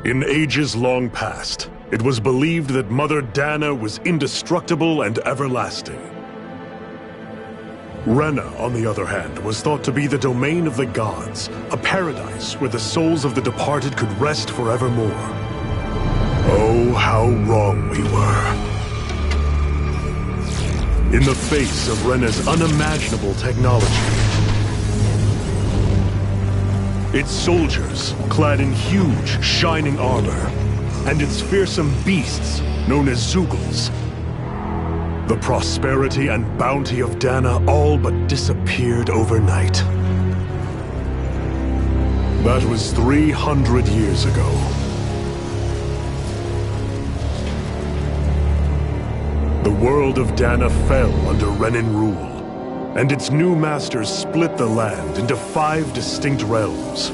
In ages long past, it was believed that Mother Dana was indestructible and everlasting. Rena, on the other hand, was thought to be the domain of the gods, a paradise where the souls of the departed could rest forevermore. Oh, how wrong we were. In the face of Rena's unimaginable technology, its soldiers, clad in huge, shining armor, and its fearsome beasts, known as Zeugles. The prosperity and bounty of Dana all but disappeared overnight. That was 300 years ago. The world of Dana fell under Renan rule, and its new masters split the land into 5 distinct realms.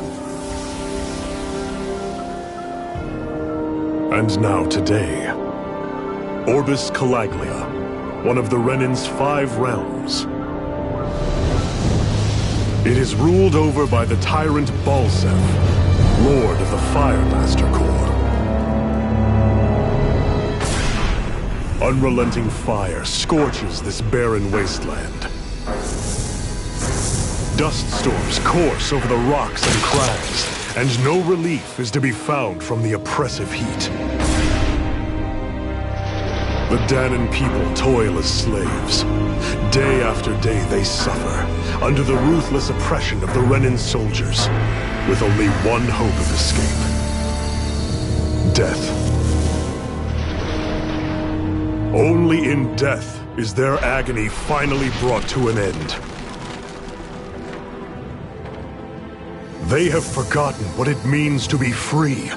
And now today, Orbis Calaglia, one of the Renan's 5 realms. It is ruled over by the tyrant Balsef, Lord of the Fire Master Corps. Unrelenting fire scorches this barren wasteland. Dust storms course over the rocks and crags, and no relief is to be found from the oppressive heat. The Danan people toil as slaves. Day after day they suffer, under the ruthless oppression of the Renan soldiers, with only one hope of escape. Death. Only in death is their agony finally brought to an end. They have forgotten what it means to be free.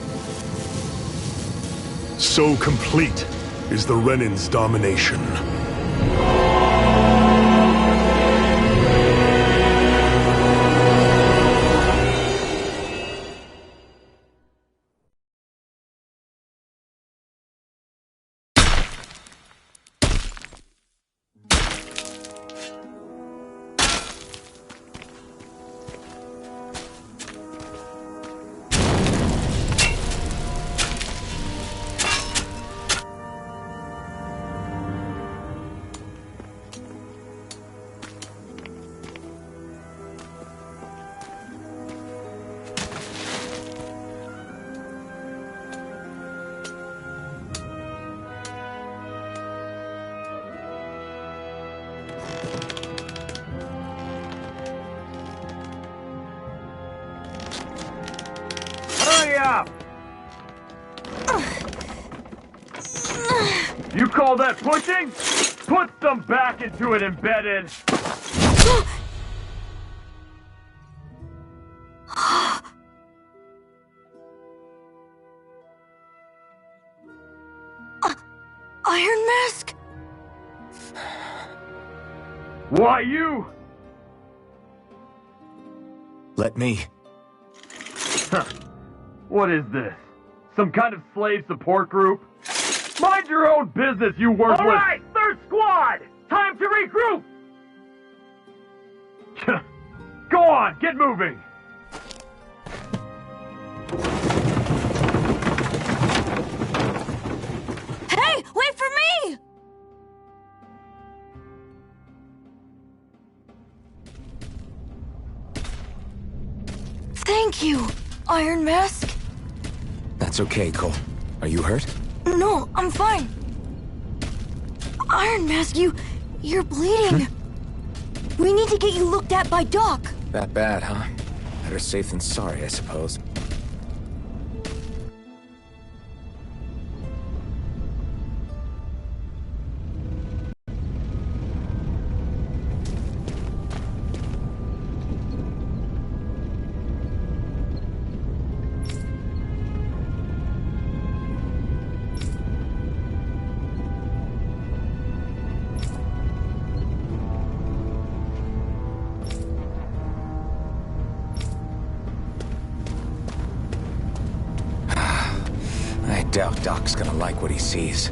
So complete is the Renan's domination. You call that pushing? Put some back into it, embedded! Iron Mask? Why you? Let me. Huh. What is this? Some kind of slave support group? Mind your own business, you worthless— All right, 3rd Squad! Time to regroup! Go on, get moving! Hey, wait for me! Thank you, Iron Mask. That's okay, Cole. Are you hurt? No, I'm fine. Iron Mask, you're bleeding. We need to get you looked at by Doc. That bad, huh? Better safe than sorry, I suppose. I doubt Doc's gonna like what he sees.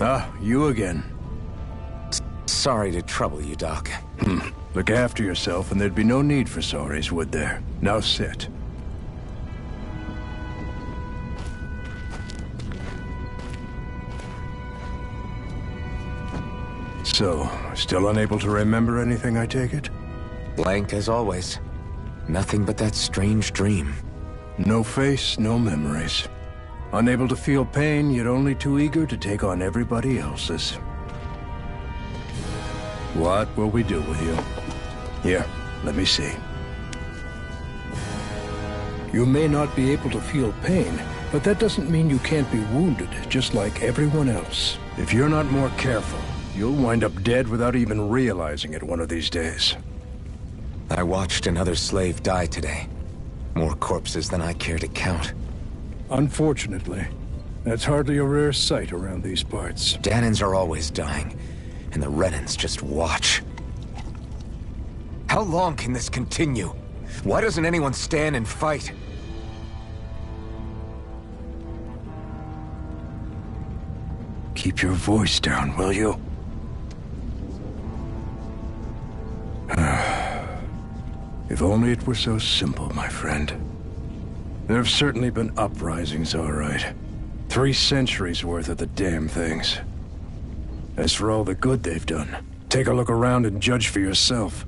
Ah, you again. Sorry to trouble you, Doc. Look after yourself and there'd be no need for sorries, would there? Now sit. So, still unable to remember anything, I take it? Blank as always. Nothing but that strange dream. No face, no memories. Unable to feel pain, yet only too eager to take on everybody else's. What will we do with you? Here, let me see. You may not be able to feel pain, but that doesn't mean you can't be wounded, just like everyone else. If you're not more careful, you'll wind up dead without even realizing it one of these days. I watched another slave die today. More corpses than I care to count. Unfortunately, that's hardly a rare sight around these parts. Danans are always dying, and the Renans just watch. How long can this continue? Why doesn't anyone stand and fight? Keep your voice down, will you? If only it were so simple, my friend. There have certainly been uprisings, all right. 3 centuries worth of the damn things. As for all the good they've done, take a look around and judge for yourself.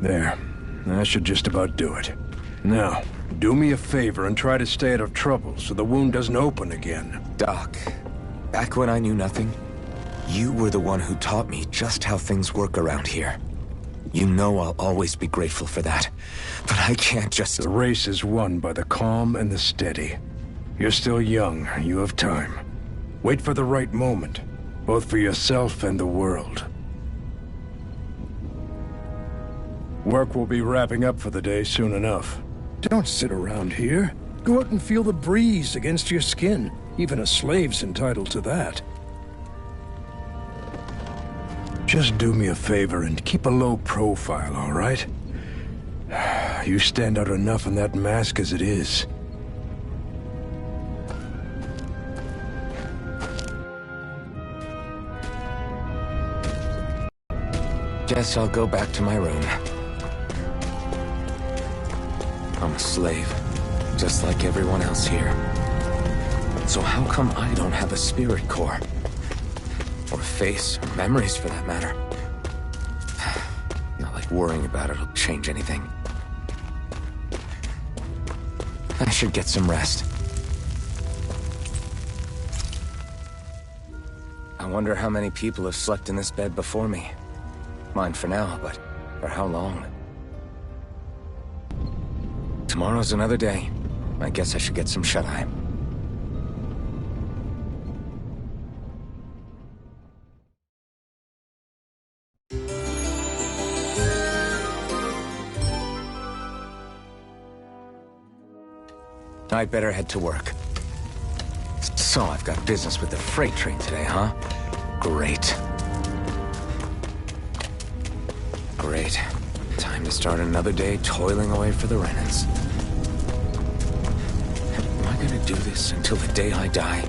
There. That should just about do it. Now, do me a favor and try to stay out of trouble so the wound doesn't open again. Doc, back when I knew nothing, you were the one who taught me just how things work around here. You know I'll always be grateful for that, but I can't just... The race is won by the calm and the steady. You're still young, you have time. Wait for the right moment, both for yourself and the world. Work will be wrapping up for the day soon enough. Don't sit around here. Go out and feel the breeze against your skin. Even a slave's entitled to that. Just do me a favor and keep a low profile, all right? You stand out enough in that mask as it is. Guess I'll go back to my room. I'm a slave, just like everyone else here. So how come I don't have a spirit core? Or a face, or memories for that matter? Not like worrying about it'll change anything. I should get some rest. I wonder how many people have slept in this bed before me. Mine for now, but for how long? Tomorrow's another day. I guess I should get some shut-eye. I'd better head to work. So I've got business with the freight train today, huh? Great. Great. Time to start another day toiling away for the Renans. Am I gonna do this until the day I die?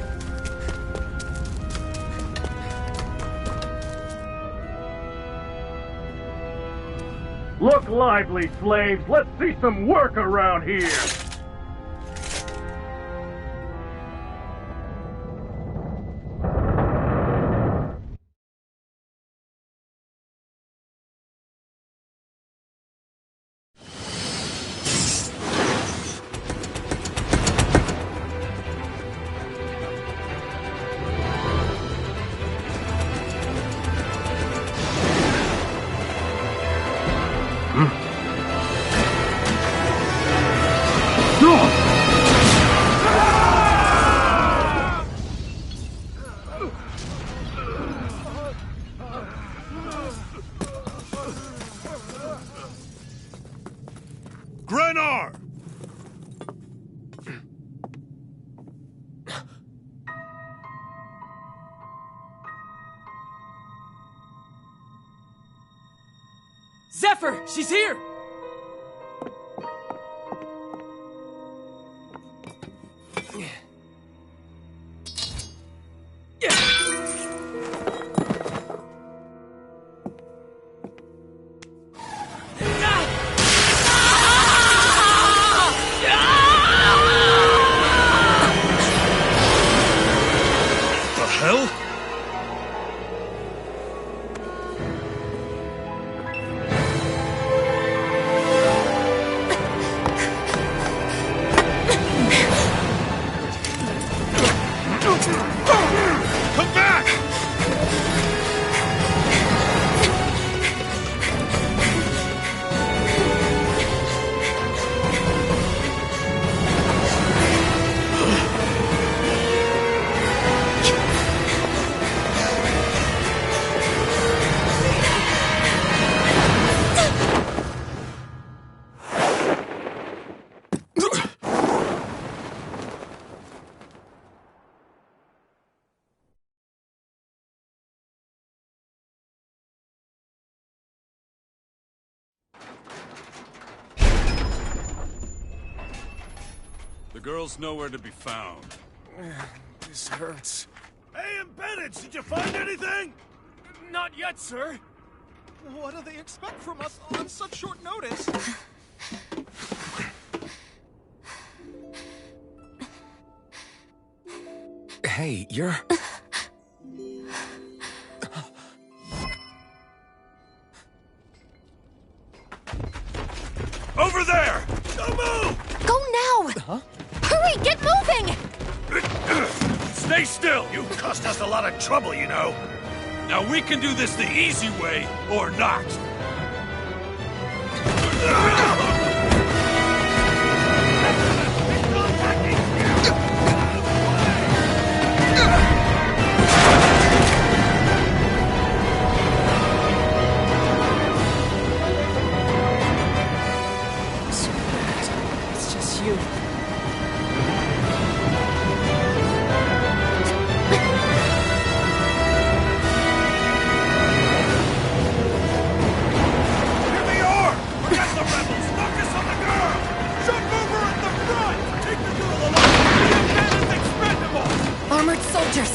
Look lively, slaves! Let's see some work around here! Grenar! Zephyr! She's here! The girl's nowhere to be found. This hurts. Hey, embedded, did you find anything? Not yet, sir. What do they expect from us on such short notice? Hey, you're... Over there! Don't move! Go now! Huh? Hurry, get moving! Stay still! You cost us a lot of trouble, you know. Now we can do this the easy way, or not. It's just you. Here they are! Forget the rebels! Focus on the girl! Jump over at the front! Take the girl along! The embedded's expendable! Armored soldiers!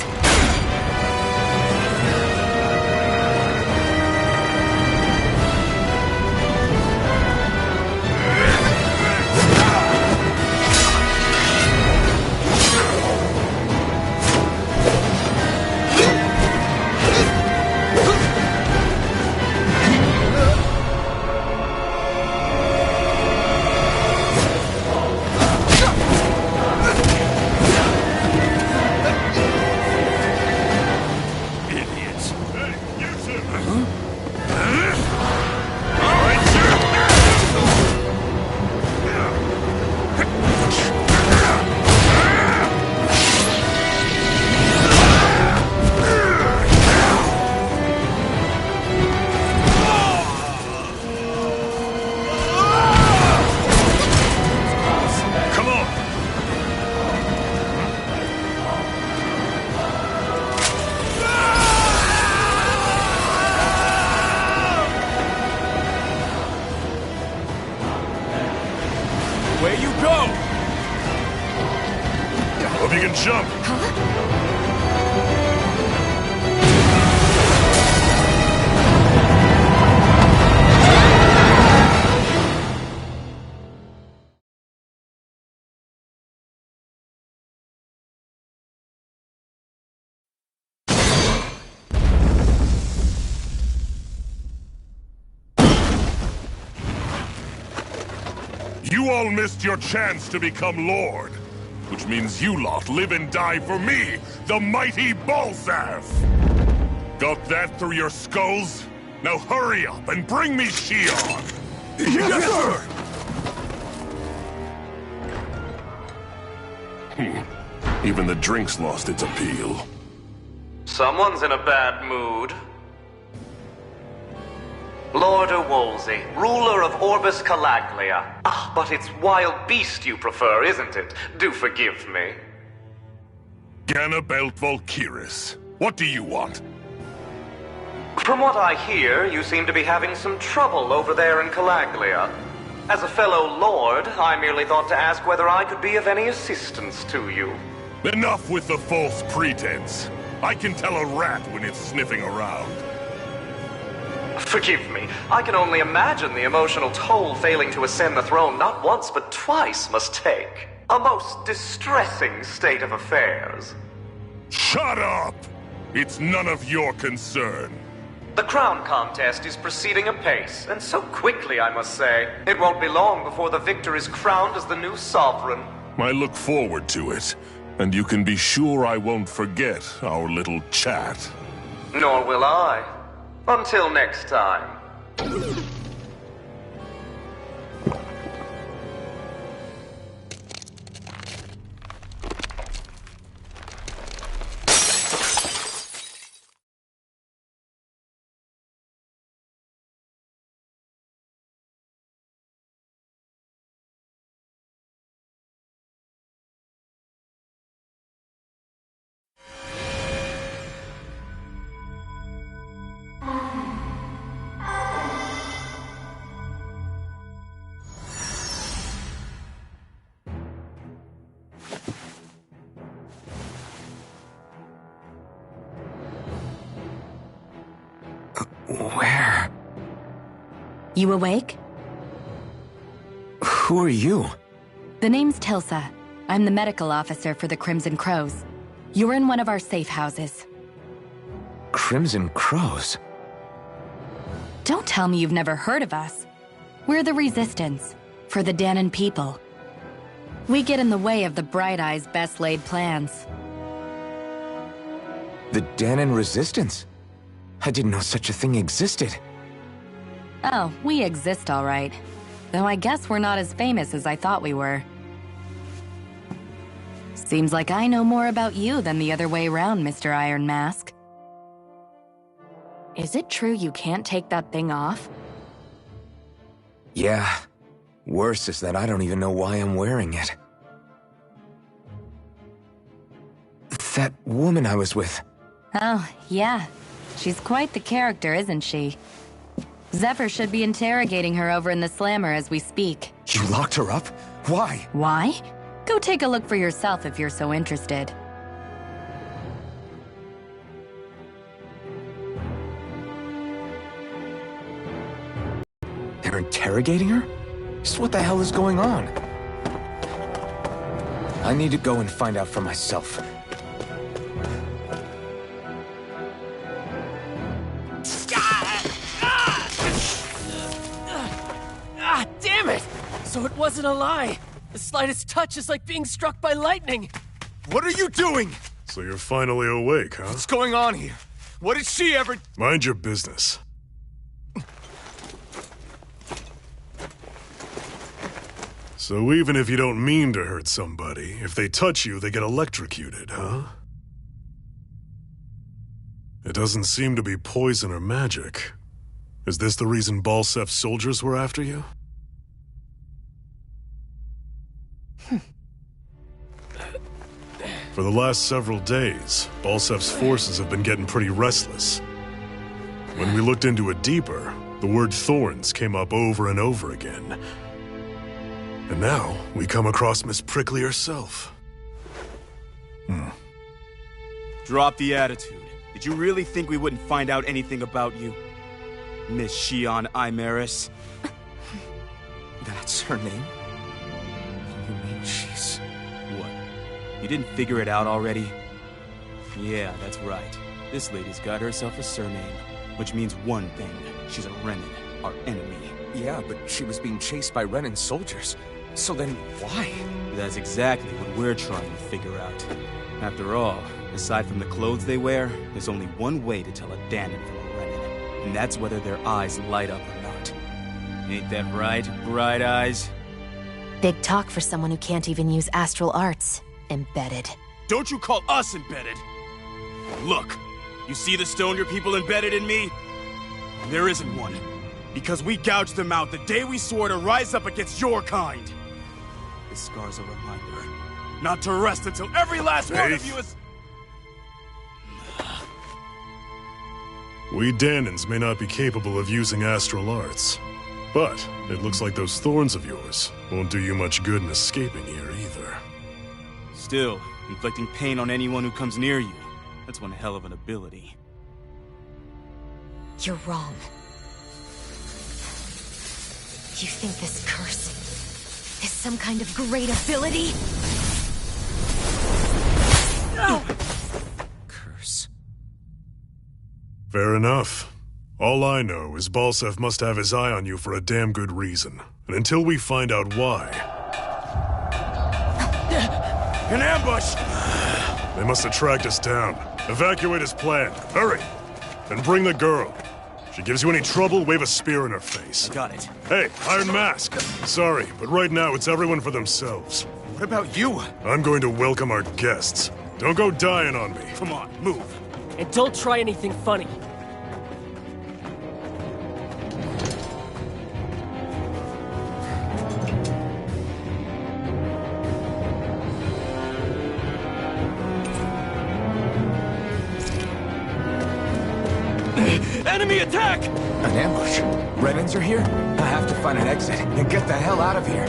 Idiots! Hey, you two! Come on! Where you go? Hope you can jump. You all missed your chance to become Lord. Which means you lot live and die for me, the mighty Balzath! Got that through your skulls? Now hurry up and bring me Shion! Yes, sir! Even the drink's lost its appeal. Someone's in a bad mood. Lord Wolsey, ruler of Orbis Calaglia. Ah, but it's wild beast you prefer, isn't it? Do forgive me. Ganabelt Volkiris, what do you want? From what I hear, you seem to be having some trouble over there in Calaglia. As a fellow lord, I merely thought to ask whether I could be of any assistance to you. Enough with the false pretense. I can tell a rat when it's sniffing around. Forgive me, I can only imagine the emotional toll failing to ascend the throne not once but twice must take. A most distressing state of affairs. Shut up! It's none of your concern. The crown contest is proceeding apace, and so quickly, I must say. It won't be long before the victor is crowned as the new sovereign. I look forward to it, and you can be sure I won't forget our little chat. Nor will I. Until next time. You awake? Who are you? The name's Tilsa. I'm the medical officer for the Crimson Crows. You're in one of our safe houses. Crimson Crows? Don't tell me you've never heard of us. We're the Resistance, for the Danon people. We get in the way of the Bright Eye's best-laid plans. The Danon Resistance? I didn't know such a thing existed. Oh, we exist all right. Though I guess we're not as famous as I thought we were. Seems like I know more about you than the other way around, Mr. Iron Mask. Is it true you can't take that thing off? Yeah. Worse is that I don't even know why I'm wearing it. That woman I was with. Oh, yeah. She's quite the character, isn't she? Zephyr should be interrogating her over in the Slammer as we speak. You locked her up? Why? Why? Go take a look for yourself if you're so interested. They're interrogating her? Just what the hell is going on? I need to go and find out for myself. Damn it! So it wasn't a lie. The slightest touch is like being struck by lightning. What are you doing? So you're finally awake, huh? What's going on here? What did she ever... Mind your business. So even if you don't mean to hurt somebody, if they touch you, they get electrocuted, huh? It doesn't seem to be poison or magic. Is this the reason Balsef's soldiers were after you? For the last several days, Balsef's forces have been getting pretty restless. When we looked into it deeper, the word thorns came up over and over again. And now, we come across Miss Prickly herself. Drop the attitude. Did you really think we wouldn't find out anything about you? Miss Shion Imaris? That's her name? You mean she's... What? You didn't figure it out already? Yeah, that's right. This lady's got herself a surname, which means one thing. She's a Renin, our enemy. Yeah, but she was being chased by Renin soldiers. So then, why? That's exactly what we're trying to figure out. After all, aside from the clothes they wear, there's only one way to tell a Danon from a Renin, and that's whether their eyes light up or not. Ain't that right, Bright Eyes? Big talk for someone who can't even use astral arts. Embedded. Don't you call us embedded! Look, you see the stone your people embedded in me? There isn't one. Because we gouged them out the day we swore to rise up against your kind. This scar's a reminder. Not to rest until every last one of you is... We Danons may not be capable of using astral arts, but it looks like those thorns of yours won't do you much good in escaping here either. Still, inflicting pain on anyone who comes near you, that's one hell of an ability. You're wrong. You think this curse is some kind of great ability? No! Curse. Fair enough. All I know is Balsef must have his eye on you for a damn good reason. And until we find out why... An ambush! They must have tracked us down. Evacuate as planned. Hurry! And bring the girl. If she gives you any trouble, wave a spear in her face. Got it. Hey, Iron Mask. Sorry, but right now it's everyone for themselves. What about you? I'm going to welcome our guests. Don't go dying on me. Come on, move. And don't try anything funny. Enemy attack! An ambush? Renins are here? I have to find an exit and get the hell out of here.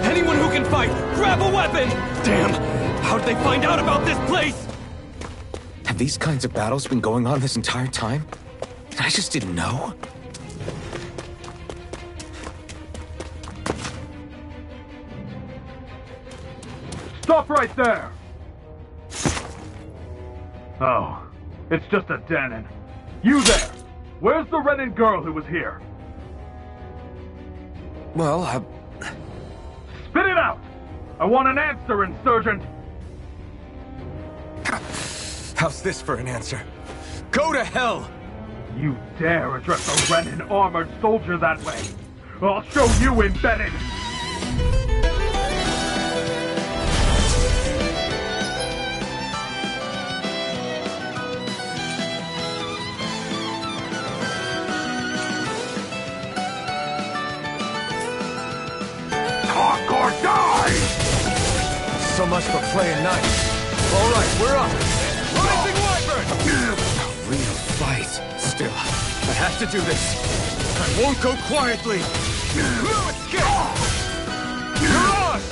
Anyone who can fight, grab a weapon! Damn! How'd they find out about this place? Have these kinds of battles been going on this entire time? I just didn't know. Stop right there! Oh, it's just a Danon. You there! Where's the Renin girl who was here? Well, Spit it out! I want an answer, Insurgent! How's this for an answer? Go to hell! You dare address a Renin armored soldier that way? I'll show you, Embedded! Talk or die! So much for playing nice. All right, we're up. Rising Wyvern! A real fight. Still, I have to do this. I won't go quietly. Blue escape! Mirage!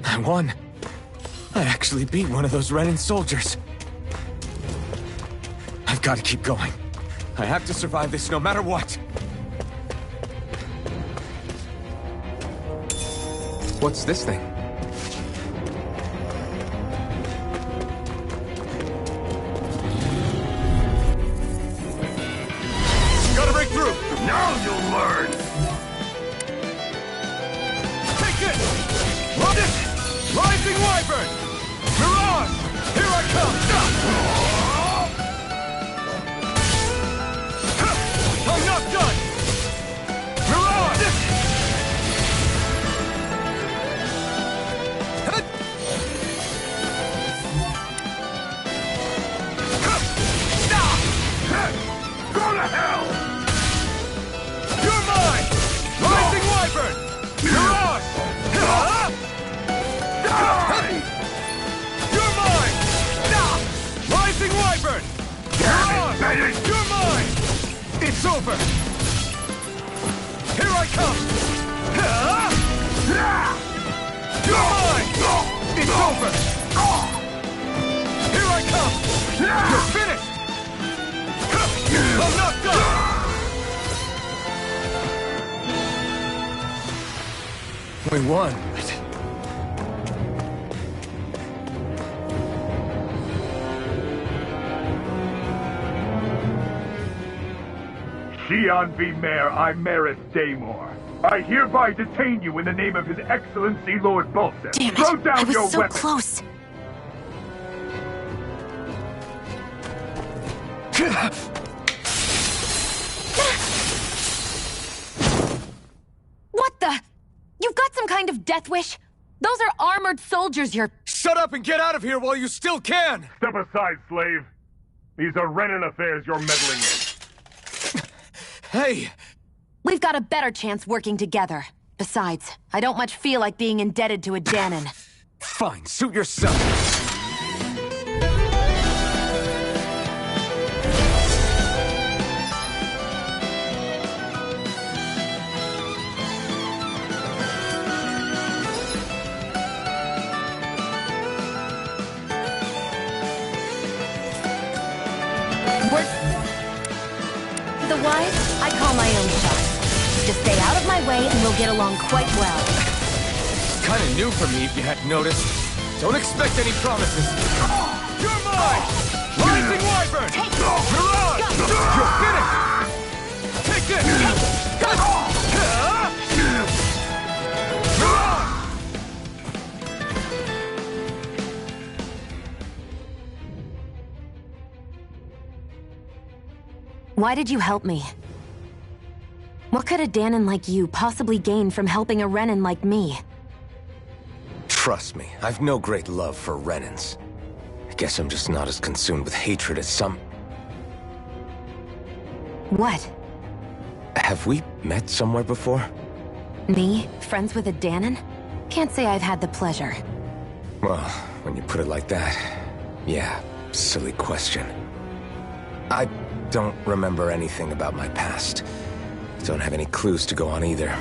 I won. I actually beat one of those Renin soldiers. I've got to keep going. I have to survive this no matter what. What's this thing? Gotta break through! Now you'll learn! Take this! Run it! Rising Wyvern! Mirage! Here I come! I'm not done! Mirage! Go to hell! You're mine! Rising Wyvern! Mirage! Die! You're mine! Rising Wyvern! Mirage! You're mine! It's over! Here I come! You're mine! It's over! Here I come! You're finished! I'm not done! We won. Saiyan v. Mayor Imeris Daymore. I hereby detain you in the name of His Excellency Lord Bolton. Damn it! Throw down I was your so weapon. close. What the? You've got some kind of death wish? Those are armored soldiers you're... Shut up and get out of here while you still can! Step aside, slave. These are Renin affairs you're meddling in. Hey! We've got a better chance working together. Besides, I don't much feel like being indebted to a Danon. Fine, suit yourself. The wise, I call my own shot. Just stay out of my way and we'll get along quite well. It's kind of new for me, if you hadn't noticed. Don't expect any promises. You're mine! Rising Wyvern! Take Mirage! You're finished! Take this! Mirage! Why did you help me? What could a Danon like you possibly gain from helping a Renin like me? Trust me, I've no great love for Renins. I guess I'm just not as consumed with hatred as some... What? Have we met somewhere before? Me? Friends with a Danon? Can't say I've had the pleasure. Well, when you put it like that, yeah, silly question. I don't remember anything about my past. Don't have any clues to go on either.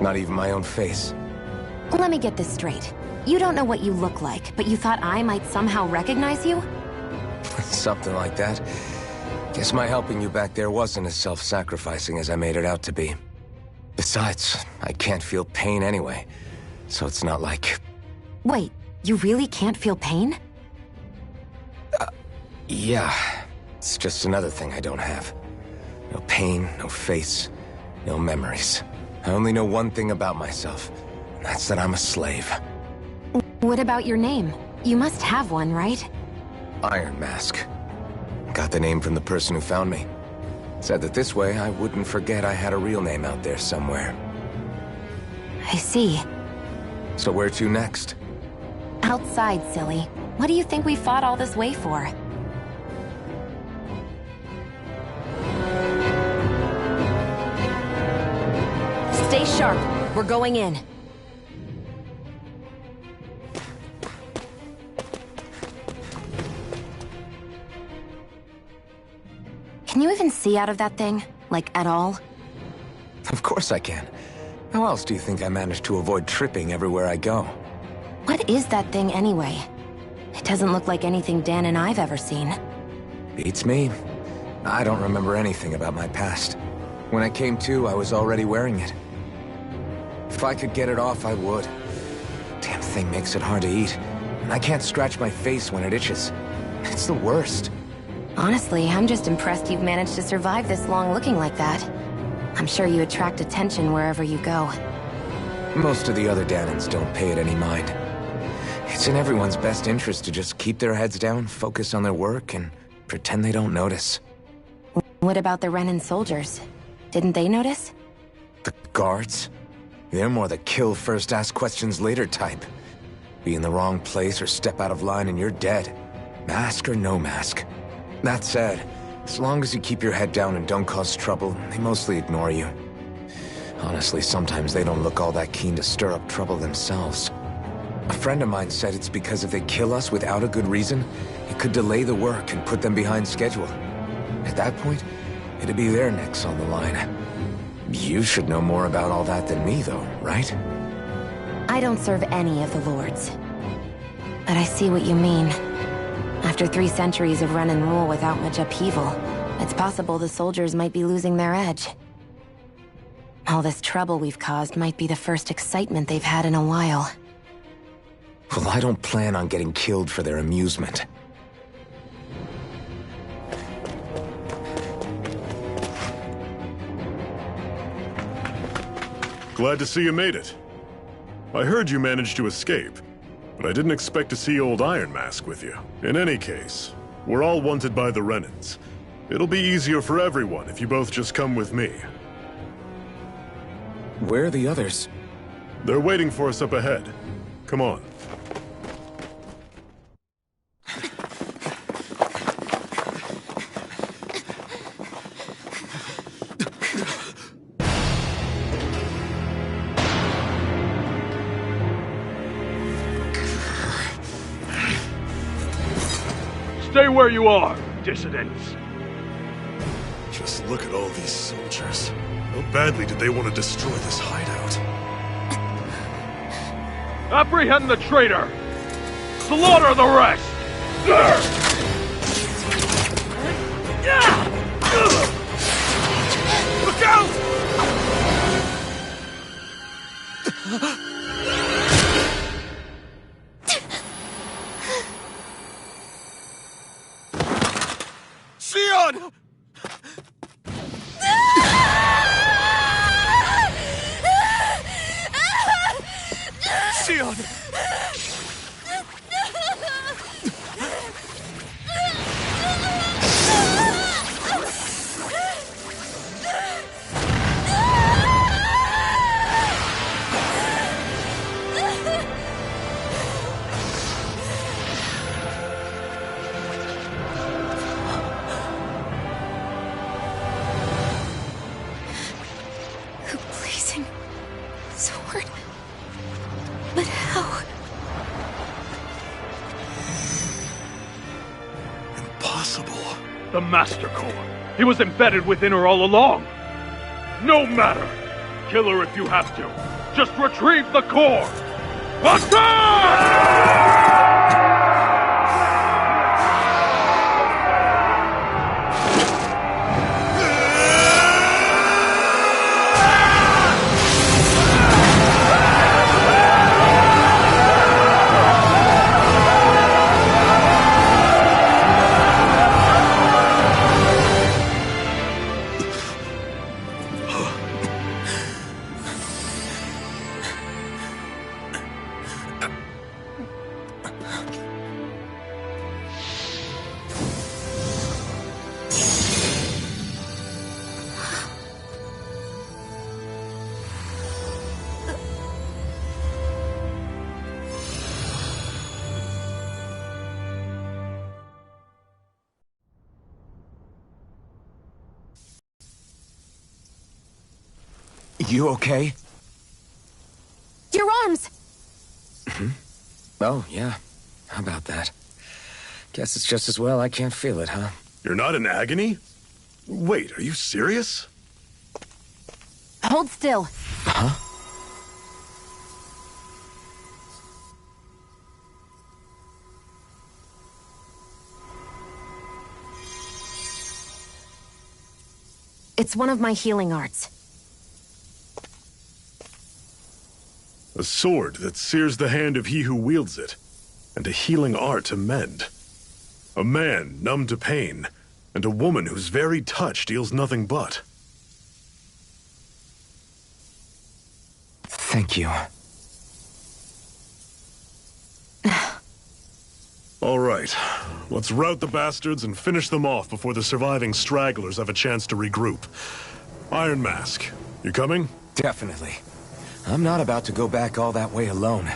Not even my own face. Let me get this straight. You don't know what you look like, but you thought I might somehow recognize you? Something like that. Guess my helping you back there wasn't as self-sacrificing as I made it out to be. Besides, I can't feel pain anyway, so it's not like... Wait, you really can't feel pain? Yeah. It's just another thing I don't have. No pain, no face, no memories. I only know one thing about myself, and that's that I'm a slave. What about your name? You must have one, right? Iron Mask. Got the name from the person who found me. Said that this way I wouldn't forget I had a real name out there somewhere. I see. So where to next? Outside, silly. What do you think we fought all this way for? Stay sharp. We're going in. Can you even see out of that thing? Like, at all? Of course I can. How else do you think I managed to avoid tripping everywhere I go? What is that thing anyway? It doesn't look like anything Dan and I've ever seen. Beats me. I don't remember anything about my past. When I came to, I was already wearing it. If I could get it off, I would. Damn thing makes it hard to eat, and I can't scratch my face when it itches. It's the worst. Honestly, I'm just impressed you've managed to survive this long looking like that. I'm sure you attract attention wherever you go. Most of the other Danans don't pay it any mind. It's in everyone's best interest to just keep their heads down, focus on their work, and pretend they don't notice. What about the Renan soldiers? Didn't they notice? The guards? They're more the kill first, ask questions later type. Be in the wrong place or step out of line and you're dead. Mask or no mask. That said, as long as you keep your head down and don't cause trouble, they mostly ignore you. Honestly, sometimes they don't look all that keen to stir up trouble themselves. A friend of mine said it's because if they kill us without a good reason, it could delay the work and put them behind schedule. At that point, it'd be their necks on the line. You should know more about all that than me, though, right? I don't serve any of the lords. But I see what you mean. After 3 centuries of run and rule without much upheaval, it's possible the soldiers might be losing their edge. All this trouble we've caused might be the first excitement they've had in a while. Well, I don't plan on getting killed for their amusement. Glad to see you made it. I heard you managed to escape, but I didn't expect to see old Iron Mask with you. In any case, we're all wanted by the Renans. It'll be easier for everyone if you both just come with me. Where are the others? They're waiting for us up ahead. Come on. Stay where you are, dissidents. Just look at all these soldiers. How badly did they want to destroy this hideout? Apprehend the traitor! Slaughter the rest! Look out! Saiyan! Saiyan! Blazing sword. But how? Impossible. The Master Core. He was embedded within her all along. No matter. Kill her if you have to. Just retrieve the core. Attack! You okay? Your arms! Oh, yeah. How about that? Guess it's just as well I can't feel it, huh? You're not in agony? Wait, are you serious? Hold still. Huh? It's one of my healing arts. A sword that sears the hand of he who wields it, and a healing art to mend. A man numb to pain, and a woman whose very touch deals nothing but. Thank you. All right, let's rout the bastards and finish them off before the surviving stragglers have a chance to regroup. Iron Mask, you coming? Definitely. I'm not about to go back all that way alone.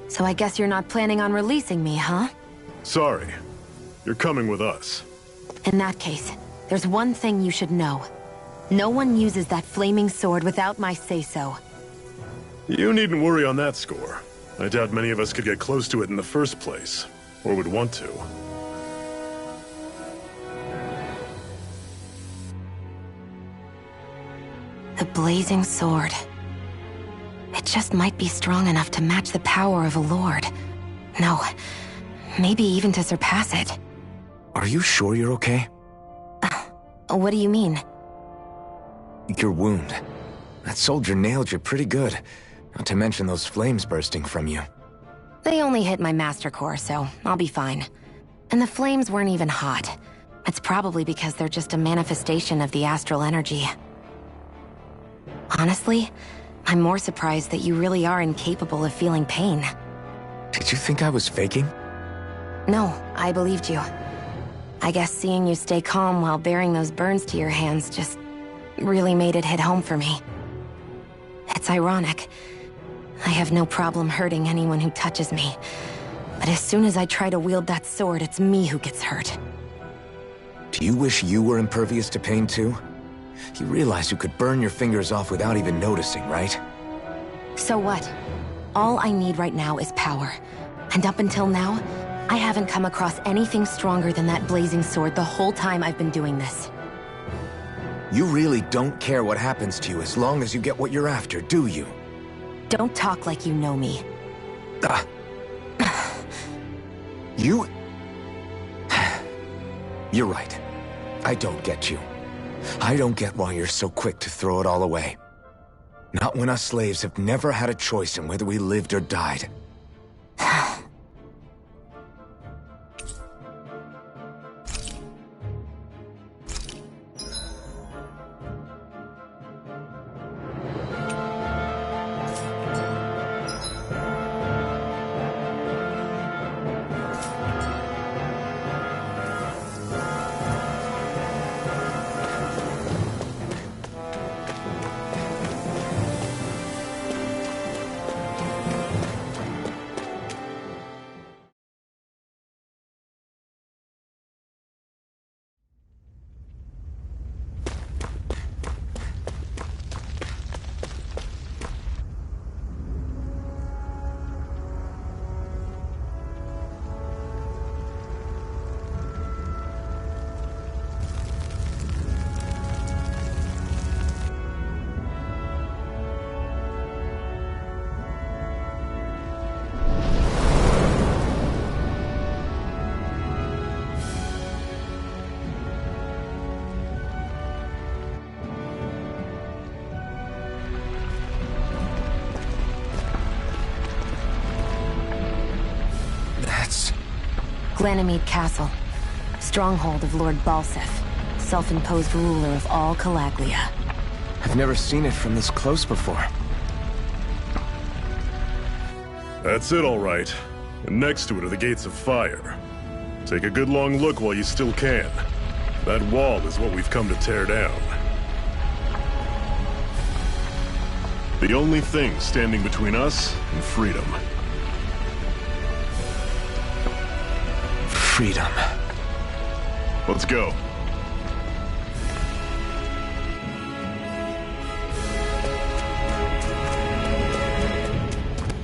So I guess you're not planning on releasing me, huh? Sorry. You're coming with us. In that case, there's one thing you should know. No one uses that flaming sword without my say-so. You needn't worry on that score. I doubt many of us could get close to it in the first place, or would want to. The blazing sword. It just might be strong enough to match the power of a lord. No, maybe even to surpass it. Are you sure you're okay? What do you mean? Your wound. That soldier nailed you pretty good. Not to mention those flames bursting from you. They only hit my master core, so I'll be fine. And the flames weren't even hot. It's probably because they're just a manifestation of the astral energy. Honestly, I'm more surprised that you really are incapable of feeling pain. Did you think I was faking? No, I believed you. I guess seeing you stay calm while bearing those burns to your hands just really made it hit home for me. It's ironic. I have no problem hurting anyone who touches me. But as soon as I try to wield that sword, it's me who gets hurt. Do you wish you were impervious to pain too? You realize you could burn your fingers off without even noticing, right? So what? All I need right now is power. And up until now, I haven't come across anything stronger than that blazing sword the whole time I've been doing this. You really don't care what happens to you as long as you get what you're after, do you? Don't talk like you know me. You... You're right. I don't get you. I don't get why you're so quick to throw it all away. Not when us slaves have never had a choice in whether we lived or died. Ganymede Castle, stronghold of Lord Balsef, self-imposed ruler of all Calaglia. I've never seen it from this close before. That's it, all right. And next to it are the gates of fire. Take a good long look while you still can. That wall is what we've come to tear down. The only thing standing between us and freedom. Freedom. Let's go.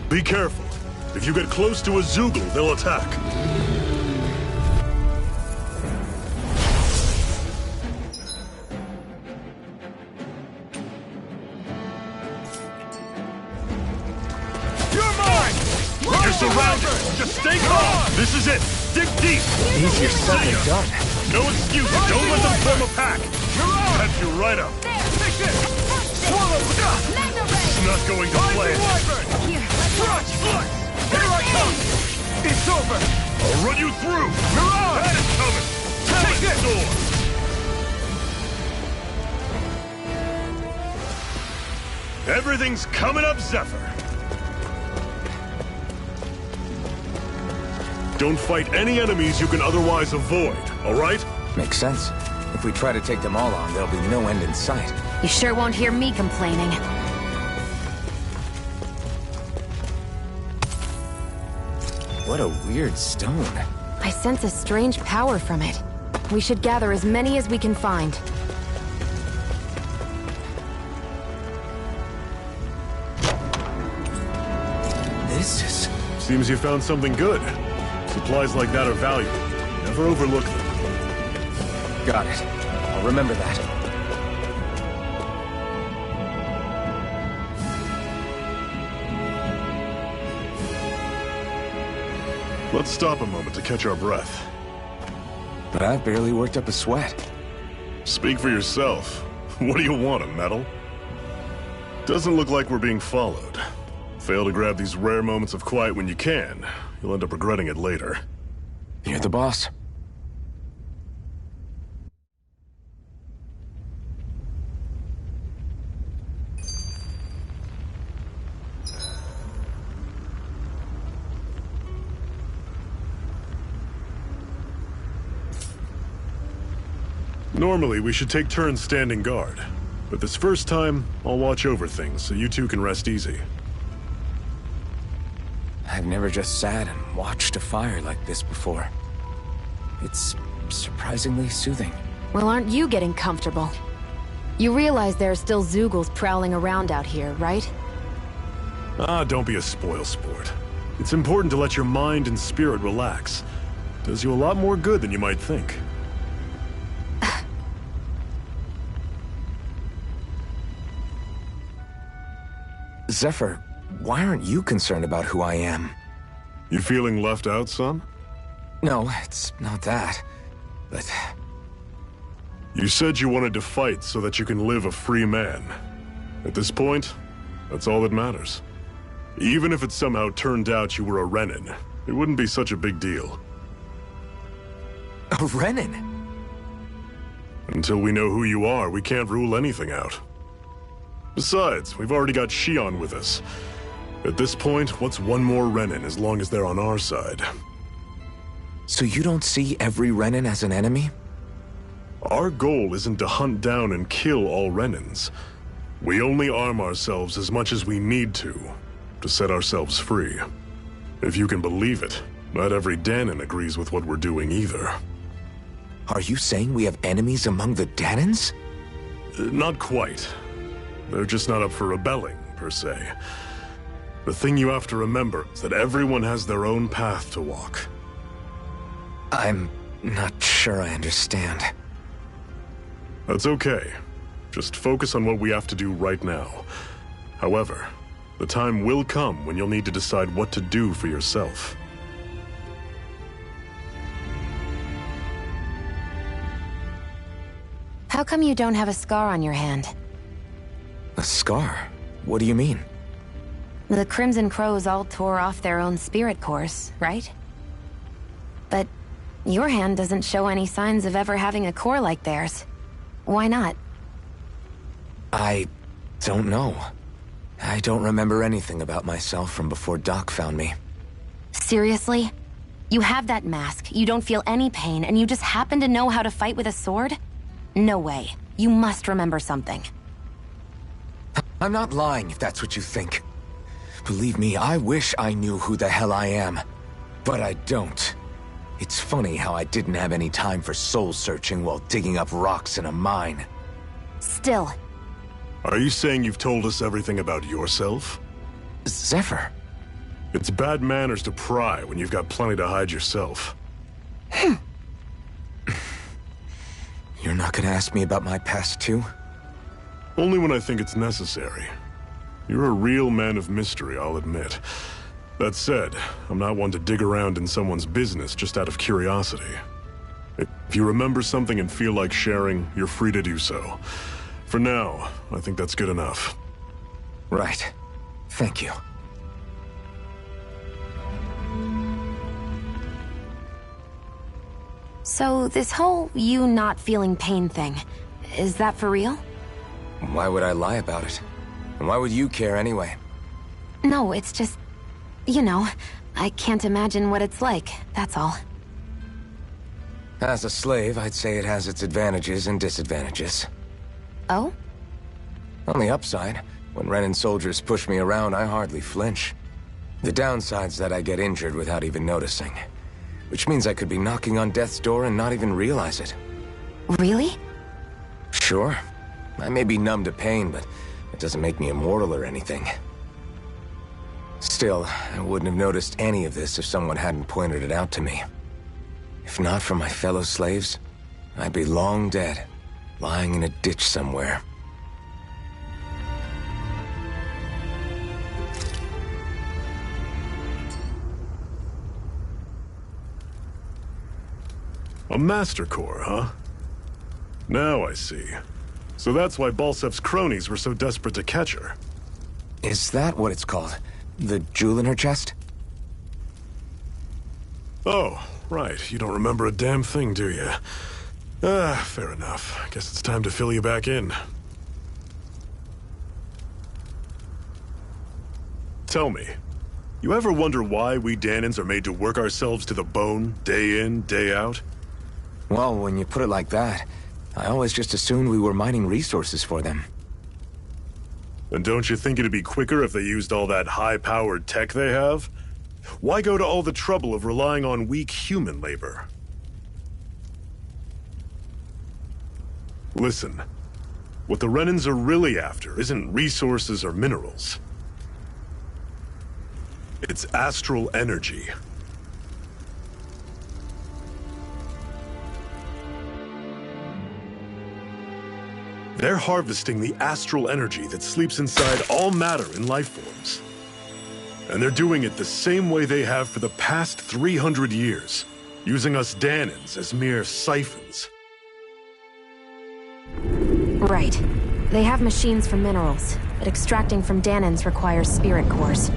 Be careful. If you get close to a Zoogle, they'll attack. You're mine! You're surrounded! Just stay calm! This is it! Dig deep! Easier said than done. No excuses! Don't let them form a pack! Catch you right up! Take this! Swallow! It's not going to plan. Here. Crunch! Here I come! It's over! I'll run you through! You're on! That is coming! Take this! Sword! Everything's coming up, Zephyr! Don't fight any enemies you can otherwise avoid, alright? Makes sense. If we try to take them all on, there'll be no end in sight. You sure won't hear me complaining. What a weird stone. I sense a strange power from it. We should gather as many as we can find. This is... Seems you found something good. Supplies like that are valuable. Never overlook them. Got it. I'll remember that. Let's stop a moment to catch our breath. But I've barely worked up a sweat. Speak for yourself. What do you want, a medal? Doesn't look like we're being followed. Fail to grab these rare moments of quiet when you can, you'll end up regretting it later. You're the boss. Normally, we should take turns standing guard. But this first time, I'll watch over things so you two can rest easy. I've never just sat and watched a fire like this before. It's surprisingly soothing. Well, aren't you getting comfortable? You realize there are still Zoogles prowling around out here, right? Ah, don't be a spoilsport. It's important to let your mind and spirit relax. Does you a lot more good than you might think. Zephyr, why aren't you concerned about who I am? You feeling left out, son? No, it's not that. But... You said you wanted to fight so that you can live a free man. At this point, that's all that matters. Even if it somehow turned out you were a Renin, it wouldn't be such a big deal. A Renin? Until we know who you are, we can't rule anything out. Besides, we've already got Xion with us. At this point, what's one more Renin as long as they're on our side? So you don't see every Renin as an enemy? Our goal isn't to hunt down and kill all Renins. We only arm ourselves as much as we need to set ourselves free. If you can believe it, not every Danon agrees with what we're doing either. Are you saying we have enemies among the Danons? Not quite. They're just not up for rebelling, per se. The thing you have to remember is that everyone has their own path to walk. I'm not sure I understand. That's okay. Just focus on what we have to do right now. However, the time will come when you'll need to decide what to do for yourself. How come you don't have a scar on your hand? A scar? What do you mean? The Crimson Crows all tore off their own spirit cores, right? But your hand doesn't show any signs of ever having a core like theirs. Why not? I don't know. I don't remember anything about myself from before Doc found me. Seriously? You have that mask, you don't feel any pain, and you just happen to know how to fight with a sword? No way. You must remember something. I'm not lying if that's what you think. Believe me, I wish I knew who the hell I am. But I don't. It's funny how I didn't have any time for soul-searching while digging up rocks in a mine. Still. Are you saying you've told us everything about yourself? Zephyr. It's bad manners to pry when you've got plenty to hide yourself. You're not gonna ask me about my past, too? Only when I think it's necessary. You're a real man of mystery, I'll admit. That said, I'm not one to dig around in someone's business just out of curiosity. If you remember something and feel like sharing, you're free to do so. For now, I think that's good enough. Right. Thank you. So, this whole you not feeling pain thing, is that for real? Why would I lie about it? And why would you care anyway? No, it's just... You know, I can't imagine what it's like, that's all. As a slave, I'd say it has its advantages and disadvantages. Oh? On the upside, when Renan soldiers push me around, I hardly flinch. The downside's that I get injured without even noticing. Which means I could be knocking on death's door and not even realize it. Really? Sure. I may be numb to pain, but it doesn't make me immortal or anything. Still, I wouldn't have noticed any of this if someone hadn't pointed it out to me. If not for my fellow slaves, I'd be long dead, lying in a ditch somewhere. A Master Core, huh? Now I see. So that's why Balsef's cronies were so desperate to catch her. Is that what it's called? The jewel in her chest? Oh, right. You don't remember a damn thing, do you? Fair enough. Guess it's time to fill you back in. Tell me, you ever wonder why we Danans are made to work ourselves to the bone, day in, day out? Well, when you put it like that, I always just assumed we were mining resources for them. And don't you think it'd be quicker if they used all that high-powered tech they have? Why go to all the trouble of relying on weak human labor? Listen, what the Renans are really after isn't resources or minerals. It's astral energy. They're harvesting the astral energy that sleeps inside all matter in life forms. And they're doing it the same way they have for the past 300 years, using us Danans as mere siphons. Right. They have machines for minerals, but extracting from Danans requires spirit cores.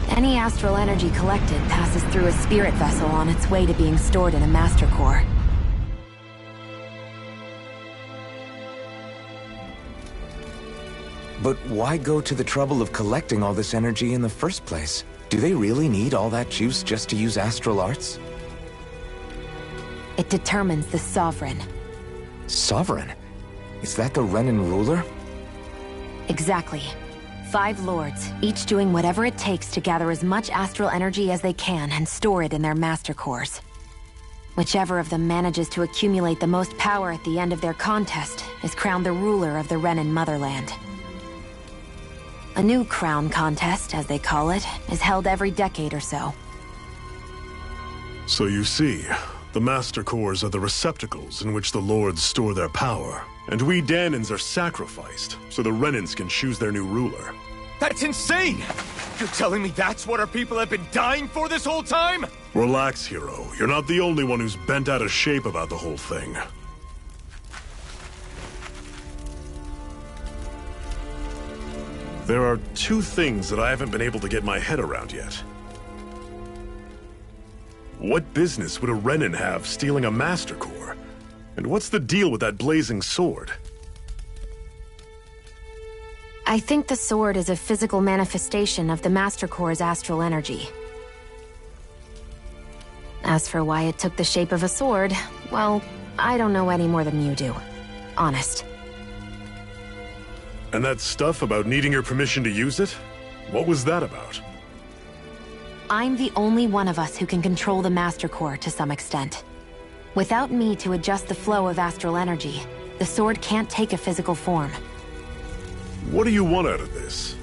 Any astral energy collected passes through a spirit vessel on its way to being stored in a master core. But why go to the trouble of collecting all this energy in the first place? Do they really need all that juice just to use astral arts? It determines the Sovereign. Sovereign? Is that the Renan ruler? Exactly. 5 lords, each doing whatever it takes to gather as much astral energy as they can and store it in their master cores. Whichever of them manages to accumulate the most power at the end of their contest is crowned the ruler of the Renan motherland. A new crown contest, as they call it, is held every decade or so. So you see, the Master Cores are the receptacles in which the Lords store their power. And we Danans are sacrificed, so the Renans can choose their new ruler. That's insane! You're telling me that's what our people have been dying for this whole time? Relax, hero. You're not the only one who's bent out of shape about the whole thing. There are 2 things that I haven't been able to get my head around yet. What business would a Renan have stealing a Master Core? And what's the deal with that blazing sword? I think the sword is a physical manifestation of the Master Core's astral energy. As for why it took the shape of a sword, well, I don't know any more than you do. Honest. And that stuff about needing your permission to use it? What was that about? I'm the only one of us who can control the Master Core to some extent. Without me to adjust the flow of astral energy, the sword can't take a physical form. What do you want out of this?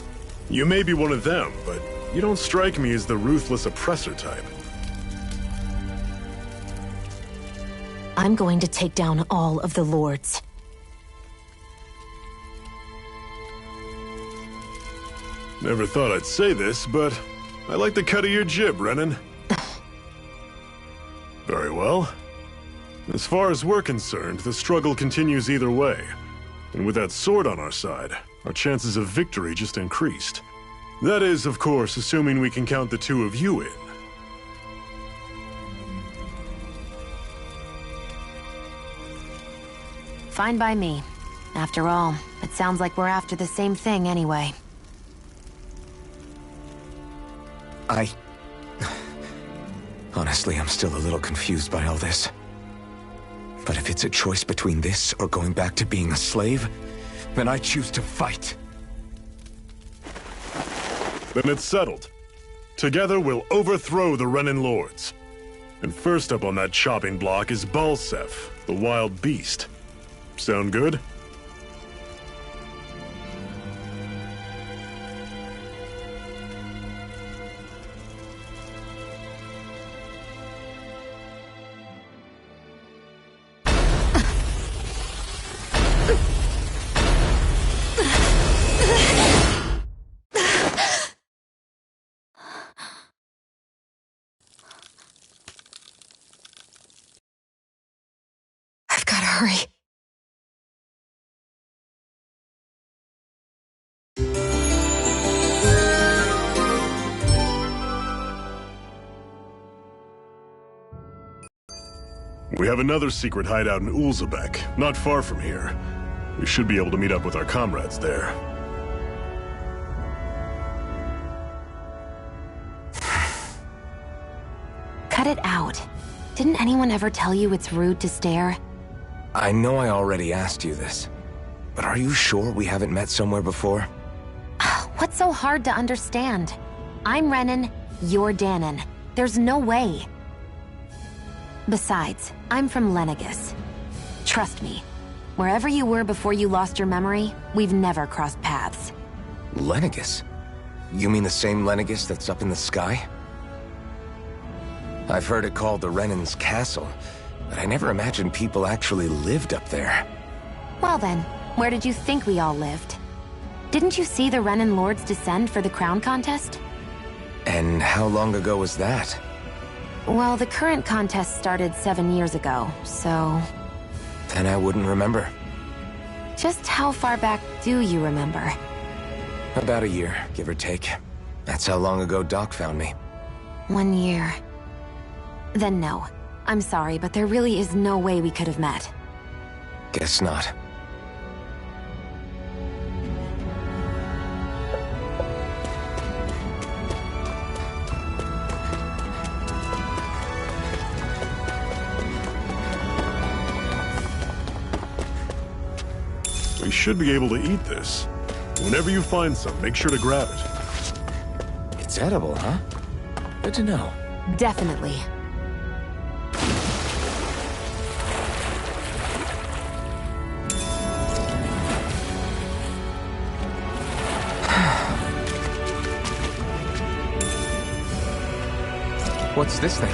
You may be one of them, but you don't strike me as the ruthless oppressor type. I'm going to take down all of the lords. Never thought I'd say this, but I like the cut of your jib, Renan. Very well. As far as we're concerned, the struggle continues either way. And with that sword on our side, our chances of victory just increased. That is, of course, assuming we can count the two of you in. Fine by me. After all, it sounds like we're after the same thing anyway. Honestly, I'm still a little confused by all this. But if it's a choice between this or going back to being a slave, then I choose to fight. Then it's settled. Together we'll overthrow the Renan Lords. And first up on that chopping block is Balsef, the wild beast. Sound good? I've gotta hurry. We have another secret hideout in Ulzebek, not far from here. We should be able to meet up with our comrades there. Cut it out. Didn't anyone ever tell you it's rude to stare? I know I already asked you this, but are you sure we haven't met somewhere before? What's so hard to understand? I'm Renan, you're Danon. There's no way. Besides, I'm from Lenegis. Trust me, wherever you were before you lost your memory, we've never crossed paths. Lenegis? You mean the same Lenegis that's up in the sky? I've heard it called the Renan's Castle, but I never imagined people actually lived up there. Well then, where did you think we all lived? Didn't you see the Renan Lords descend for the crown contest? And how long ago was that? Well, the current contest started 7 years ago, so... Then I wouldn't remember. Just how far back do you remember? About a year, give or take. That's how long ago Doc found me. 1 year. Then no. I'm sorry, but there really is no way we could have met. Guess not. We should be able to eat this. Whenever you find some, make sure to grab it. It's edible, huh? Good to know. Definitely. What's this thing?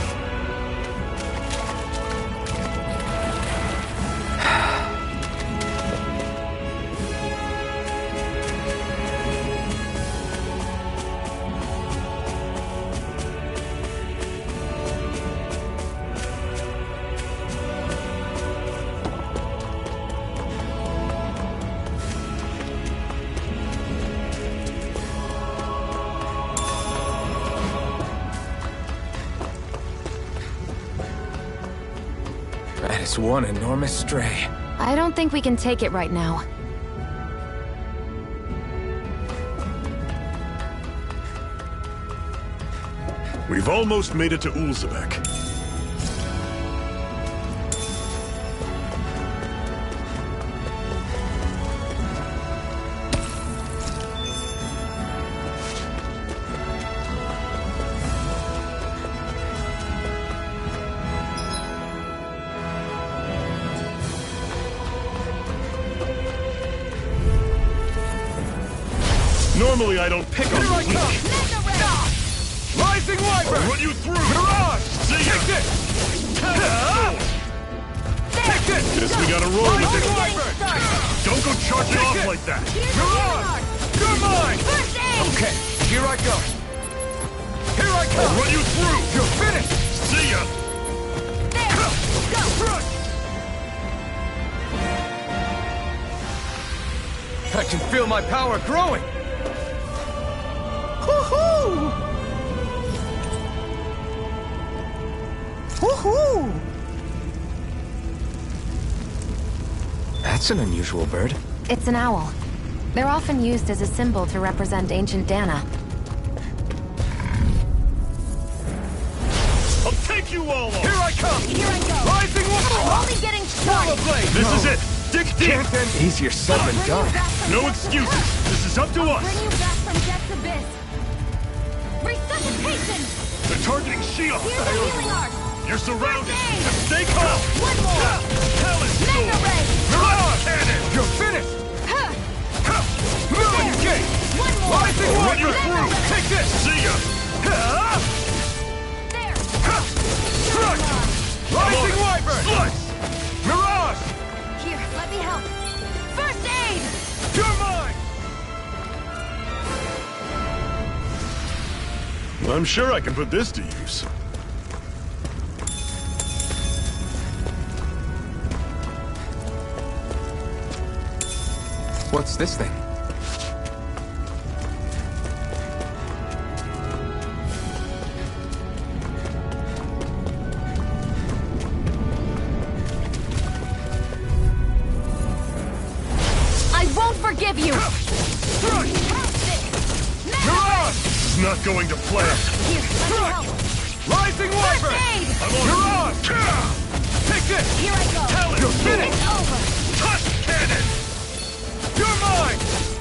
That is one enormous stray. I don't think we can take it right now. We've almost made it to Ulzebek. Normally I don't pick on the weak. Rising Wyvern! I'll run you through! Mirage! See ya! Take this! Take this! Guess we gotta roll with Rising it. Wyvern! Don't go charging off like that! Mirage! You're mine! Okay, here I go. Here I come! I'll run you through! You're finished! See ya! I can feel my power growing! Woohoo! Woohoo! That's an unusual bird. It's an owl. They're often used as a symbol to represent ancient Dana. I'll take you all off! Here I come! Here I go! Rising Wyvern! Only getting started! Blade! This is it! Dig deep! Easier said than done. No excuses! This is up to us! Bring you back from death's abyss! Resuscitation! They're targeting Shield! Here's the healing art! You're surrounded! First aid. Just stay calm! One more! Talon Mega Sword! Ray! Mirage Cannon! You're finished! Huh. Million Gate! One more! Rising I'll run you Wyvern! through! Take this! See ya! There! Crush! Rising Wyvern! Slice! Mirage! Here, let me help! First aid! You're mine! I'm sure I can put this to use. What's this thing? I won't forgive you! Crush! Mirage! This is not going to plan. Here, let me help! Rising Wyvern! First aid! I'm on Mirage! Take this! Here I go! Talon You're Sword! finished! It's over! Tusk Cannon! You're mine!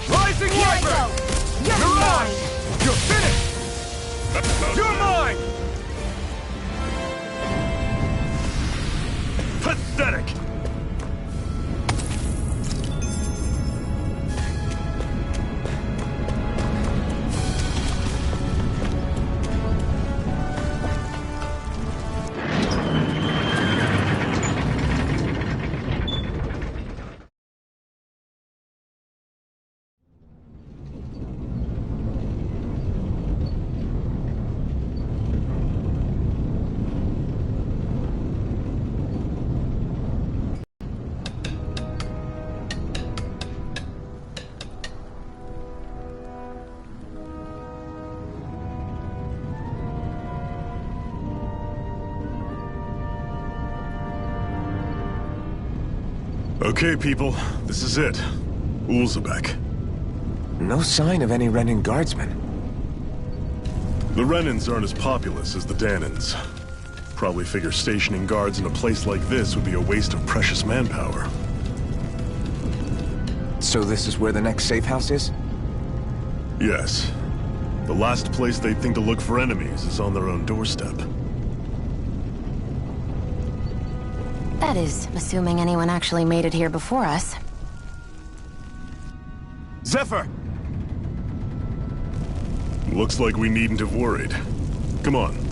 Rising Here I Wyvern! go! You're Mirage! mine! You're finished! You're mine! Pathetic! Okay, people, this is it. Ulzebek. No sign of any Renin guardsmen. The Renins aren't as populous as the Danans. Probably figure stationing guards in a place like this would be a waste of precious manpower. So this is where the next safe house is? Yes. The last place they'd think to look for enemies is on their own doorstep. That is, assuming anyone actually made it here before us. Zephyr! Looks like we needn't have worried. Come on.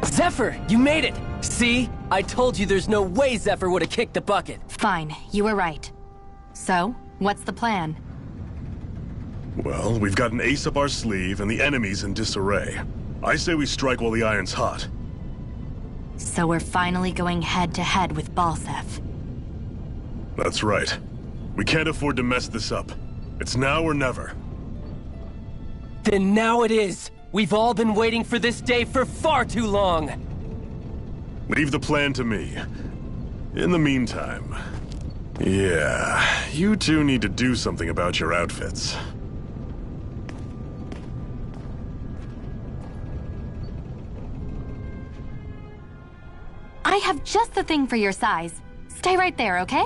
Zephyr, you made it! See? I told you there's no way Zephyr would have kicked the bucket. Fine, you were right. So, what's the plan? Well, we've got an ace up our sleeve and the enemy's in disarray. I say we strike while the iron's hot. So we're finally going head-to-head with Balsef. That's right. We can't afford to mess this up. It's now or never. Then now it is! We've all been waiting for this day for far too long! Leave the plan to me. In the meantime... yeah, you two need to do something about your outfits. I have just the thing for your size. Stay right there, okay?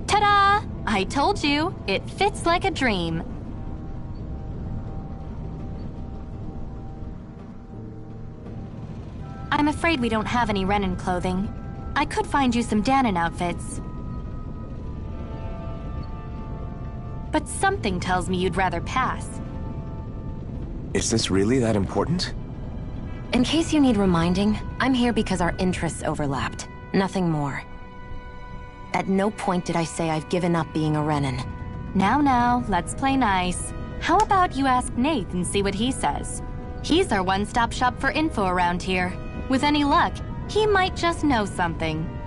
Ta-da! I told you, it fits like a dream. I'm afraid we don't have any Renin clothing. I could find you some Danon outfits. But something tells me you'd rather pass. Is this really that important? In case you need reminding, I'm here because our interests overlapped. Nothing more. At no point did I say I've given up being a Renin. Now, let's play nice. How about you ask Nath and see what he says? He's our one-stop shop for info around here. With any luck, he might just know something.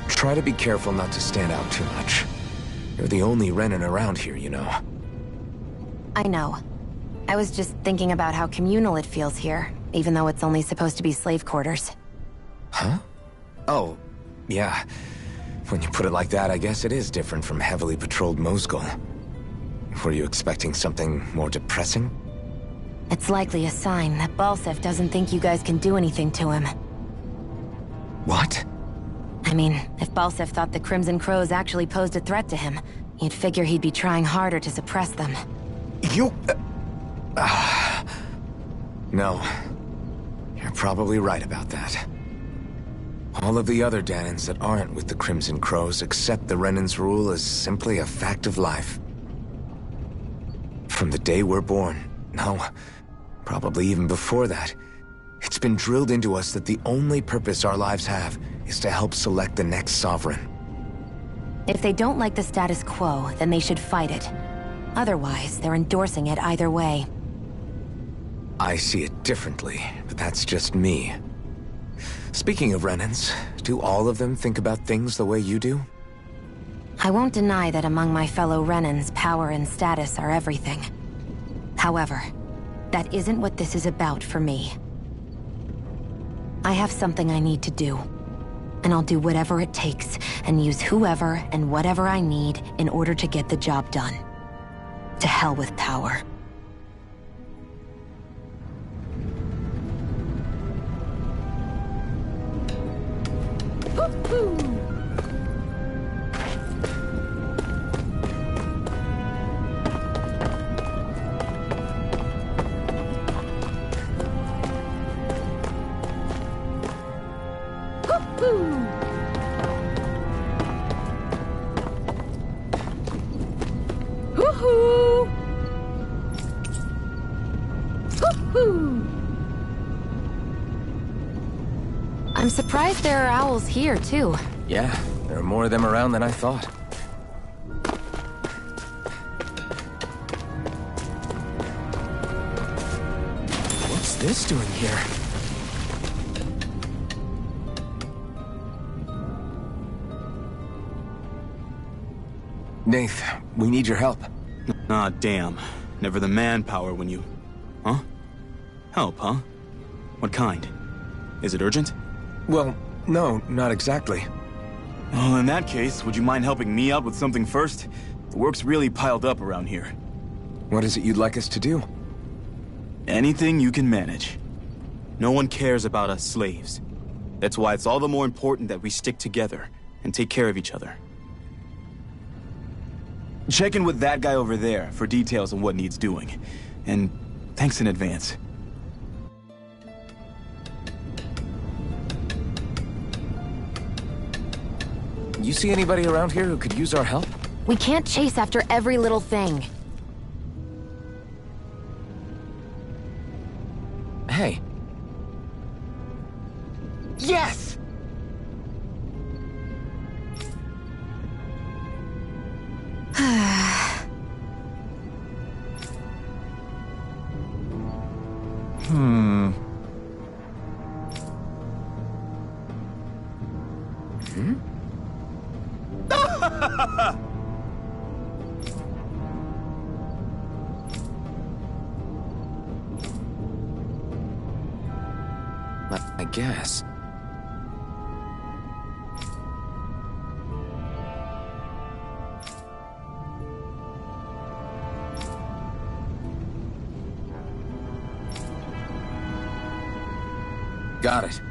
Try to be careful not to stand out too much. You're the only Renin around here, you know. I know. I was just thinking about how communal it feels here, even though it's only supposed to be slave quarters. Huh? Oh, yeah. When you put it like that, I guess it is different from heavily patrolled Mosgul. Were you expecting something more depressing? It's likely a sign that Balsef doesn't think you guys can do anything to him. What? I mean, if Balsef thought the Crimson Crows actually posed a threat to him, you'd figure he'd be trying harder to suppress them. You... No. You're probably right about that. All of the other Danons that aren't with the Crimson Crows accept the Renin's rule as simply a fact of life. From the day we're born, no, probably even before that, it's been drilled into us that the only purpose our lives have is to help select the next sovereign. If they don't like the status quo, then they should fight it. Otherwise, they're endorsing it either way. I see it differently, but that's just me. Speaking of Renins, do all of them think about things the way you do? I won't deny that among my fellow Renins, power and status are everything. However, that isn't what this is about for me. I have something I need to do. And I'll do whatever it takes, and use whoever and whatever I need in order to get the job done. To hell with power. I'm surprised there are owls here, too. Yeah, there are more of them around than I thought. What's this doing here? Nath, we need your help. Ah, damn. Never the manpower when you... Huh? Help, huh? What kind? Is it urgent? Well, no, not exactly. Well, in that case, would you mind helping me out with something first? The work's really piled up around here. What is it you'd like us to do? Anything you can manage. No one cares about us slaves. That's why it's all the more important that we stick together and take care of each other. Check in with that guy over there for details on what needs doing. And thanks in advance. You see anybody around here who could use our help? We can't chase after every little thing. Hey. Yes! I guess. Got it.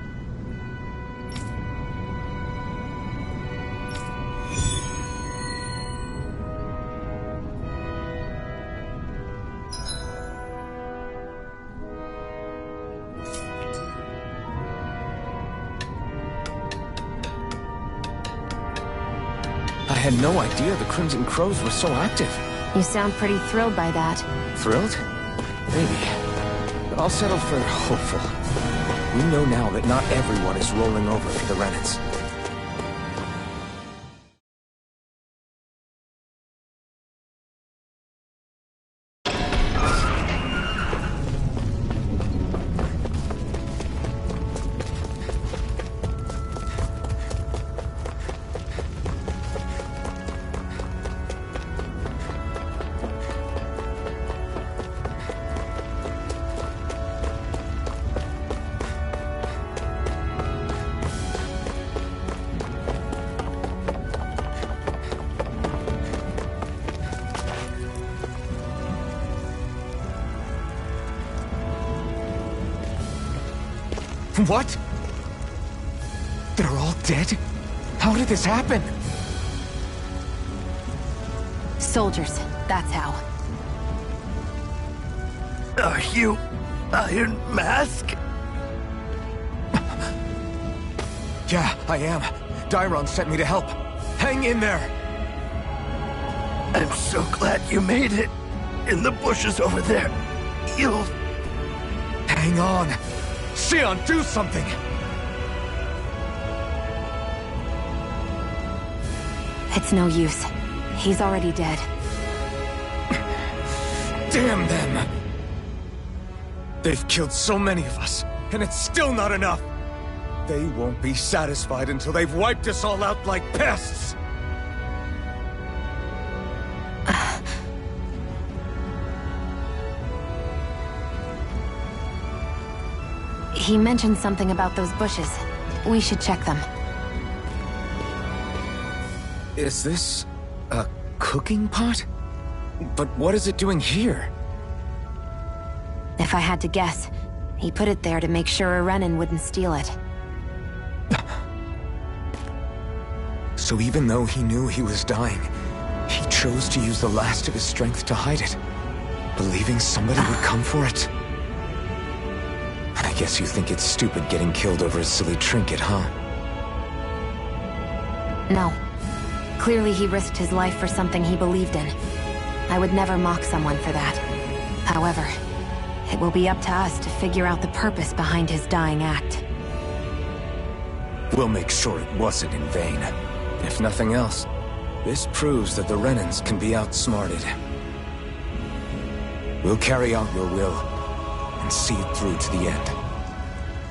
I had no idea the Crimson Crows were so active. You sound pretty thrilled by that. Thrilled? Maybe. But I'll settle for hopeful. We know now that not everyone is rolling over for the Renans. What? They're all dead? How did this happen? Soldiers, that's how. Are you Iron Mask? Yeah, I am. Dairon sent me to help. Hang in there! I'm so glad you made it. In the bushes over there. You'll... Hang on! Saiyan, do something! It's no use. He's already dead. Damn them! They've killed so many of us, and it's still not enough! They won't be satisfied until they've wiped us all out like pests! He mentioned something about those bushes. We should check them. Is this... a cooking pot? But what is it doing here? If I had to guess, he put it there to make sure a Renan wouldn't steal it. So even though he knew he was dying, he chose to use the last of his strength to hide it, believing somebody would come for it. I guess you think it's stupid getting killed over a silly trinket, huh? No. Clearly he risked his life for something he believed in. I would never mock someone for that. However, it will be up to us to figure out the purpose behind his dying act. We'll make sure it wasn't in vain. If nothing else, this proves that the Renans can be outsmarted. We'll carry out your will, and see it through to the end.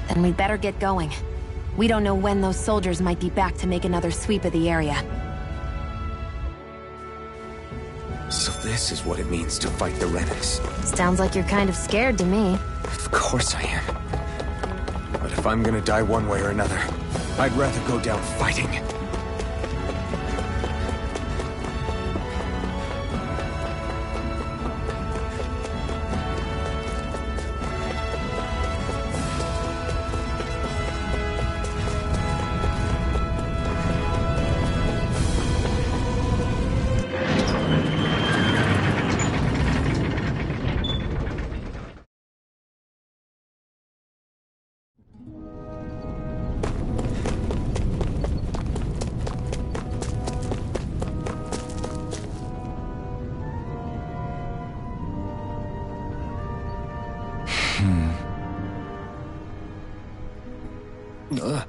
Then we'd better get going. We don't know when those soldiers might be back to make another sweep of the area. So this is what it means to fight the Renans. Sounds like you're kind of scared to me. Of course I am. But if I'm gonna die one way or another, I'd rather go down fighting. Hmm.